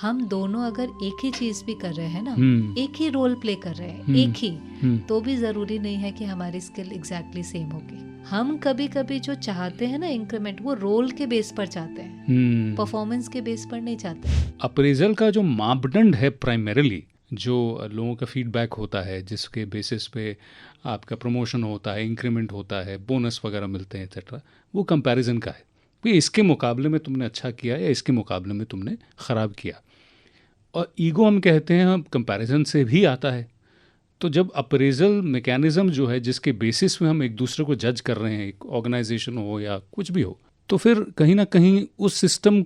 हम दोनों अगर एक ही चीज भी कर रहे हैं ना, एक ही रोल प्ले कर रहे हैं, एक ही, तो भी जरूरी नहीं है कि हमारी स्किल एग्जैक्टली सेम होगी। हम कभी कभी जो चाहते हैं ना इंक्रीमेंट, वो रोल के बेस पर चाहते हैं, परफॉर्मेंस के बेस पर नहीं चाहते। अप्रेजल का जो मापदंड है प्राइमरीली, जो लोगों का फीडबैक होता है, जिसके बेसिस पे आपका प्रमोशन होता है, इंक्रीमेंट होता है, बोनस वगैरह मिलते हैं एक्सेट्रा, वो कंपैरिजन का है कि इसके मुकाबले में तुमने अच्छा किया या इसके मुकाबले में तुमने ख़राब किया। और ईगो हम कहते हैं, हम कंपैरिजन से भी आता है। तो जब अप्रेजल मैकेनिज्म जो है, जिसके बेसिस में हम एक दूसरे को जज कर रहे हैं, एक ऑर्गेनाइजेशन हो या कुछ भी हो, तो फिर कहीं ना कहीं उस सिस्टम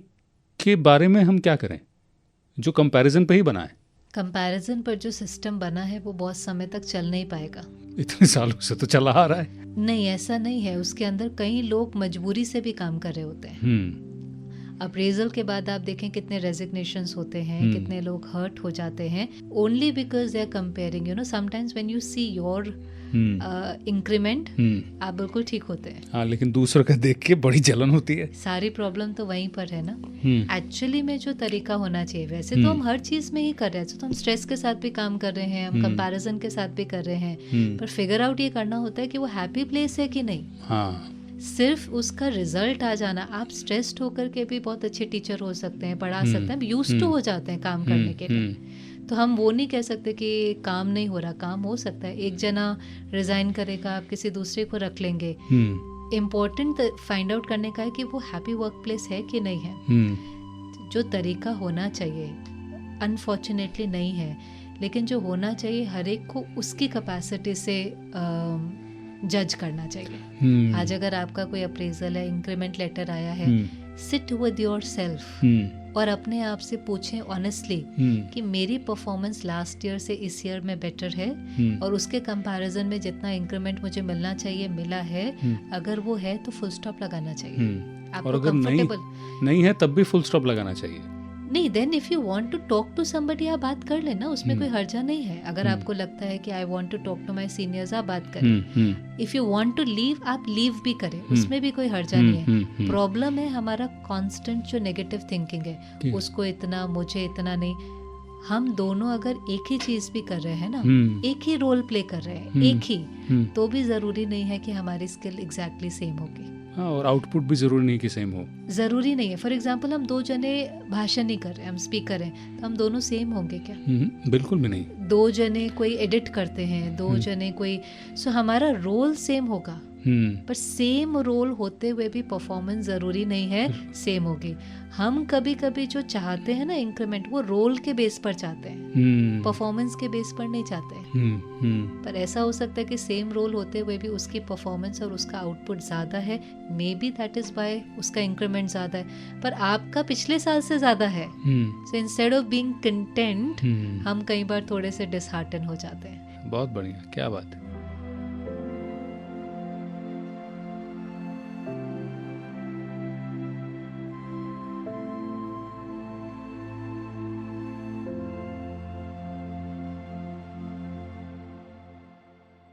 के बारे में हम क्या करें जो कंपैरिजन पे ही बना है। कंपैरिजन पर जो सिस्टम बना है वो बहुत समय तक चल नहीं पाएगा। इतने सालों से तो चला आ रहा है। नहीं, ऐसा नहीं है। उसके अंदर कई लोग मजबूरी से भी काम कर रहे होते हैं। अप्रेजल के बाद आप देखें कितने रेजिग्नेशंस होते हैं, कितने लोग हर्ट हो जाते हैं, only because they are comparing. You know, sometimes when you see your increment, आप बिल्कुल ठीक होते हैं। हाँ, लेकिन दूसरों का देख के बड़ी जलन होती है। सारी प्रॉब्लम तो वहीं पर है ना। एक्चुअली में जो तरीका होना चाहिए, वैसे तो हम हर चीज में ही कर रहे हैं, तो हम स्ट्रेस के साथ भी काम कर रहे हैं, हम कंपैरिजन के साथ भी कर रहे हैं, पर फिगर आउट ये करना होता है कि वो हैप्पी प्लेस है कि नहीं। हाँ, सिर्फ उसका रिजल्ट आ जाना, आप स्ट्रेस्ड होकर के भी बहुत अच्छे टीचर हो सकते हैं, पढ़ा सकते हैं, यूज्ड टू हो जाते हैं काम करने के लिए। तो हम वो नहीं कह सकते कि काम नहीं हो रहा, काम हो सकता है। एक जना रिजाइन करेगा, आप किसी दूसरे को रख लेंगे। इम्पोर्टेंट फाइंड आउट करने का है कि वो हैप्पी वर्क प्लेस है कि नहीं है। जो तरीका होना चाहिए अनफॉर्चुनेटली नहीं है, लेकिन जो होना चाहिए हर एक को उसकी कैपेसिटी से जज करना चाहिए। आज अगर आपका कोई अप्रेजल है, इंक्रीमेंट लेटर आया है, सिट विद योर सेल्फ और अपने आप से पूछें ऑनेस्टली कि मेरी परफॉर्मेंस लास्ट ईयर से इस ईयर में बेटर है, और उसके कंपैरिजन में जितना इंक्रीमेंट मुझे मिलना चाहिए मिला है। अगर वो है तो फुल स्टॉप लगाना चाहिए। और अगर नहीं है तब भी फुल स्टॉप लगाना चाहिए। नहीं, then if you want to talk to somebody, आप बात कर लेना, उसमें कोई हर्जा नहीं है। अगर आपको लगता है कि I want to talk to my seniors, आप बात करें। If you want to leave, आप लीव भी करें, उसमें भी कोई हर्जा नहीं है। प्रॉब्लम है हमारा कांस्टेंट जो नेगेटिव थिंकिंग है, उसको इतना, मुझे इतना नहीं। हम दोनों अगर एक ही चीज भी कर रहे हैं ना, एक ही रोल प्ले कर रहे हैं, एक ही, तो भी जरूरी नहीं है कि हमारी स्किल एग्जैक्टली सेम होगी। हाँ, और आउटपुट भी जरूरी नहीं कि सेम हो। जरूरी नहीं है। फॉर एग्जाम्पल, हम दो जने भाषण नहीं कर रहे, हम स्पीकर हैं, तो हम दोनों सेम होंगे क्या? बिल्कुल भी नहीं। दो जने कोई एडिट करते हैं, दो जने कोई, सो हमारा रोल सेम होगा, पर सेम रोल होते हुए भी परफॉर्मेंस जरूरी नहीं है सेम होगी। हम कभी कभी जो चाहते हैं ना इंक्रीमेंट, वो रोल के बेस पर चाहते हैं, परफॉर्मेंस के बेस पर नहीं चाहते। पर ऐसा हो सकता है कि सेम रोल होते हुए भी उसकी परफॉर्मेंस और उसका आउटपुट ज्यादा है, may be that is why उसका इंक्रीमेंट ज्यादा है, पर आपका पिछले साल से ज्यादा है। So instead of being content, हम कई बार थोड़े से डिसहार्टन हो जाते हैं। बहुत बढ़िया, क्या बात है।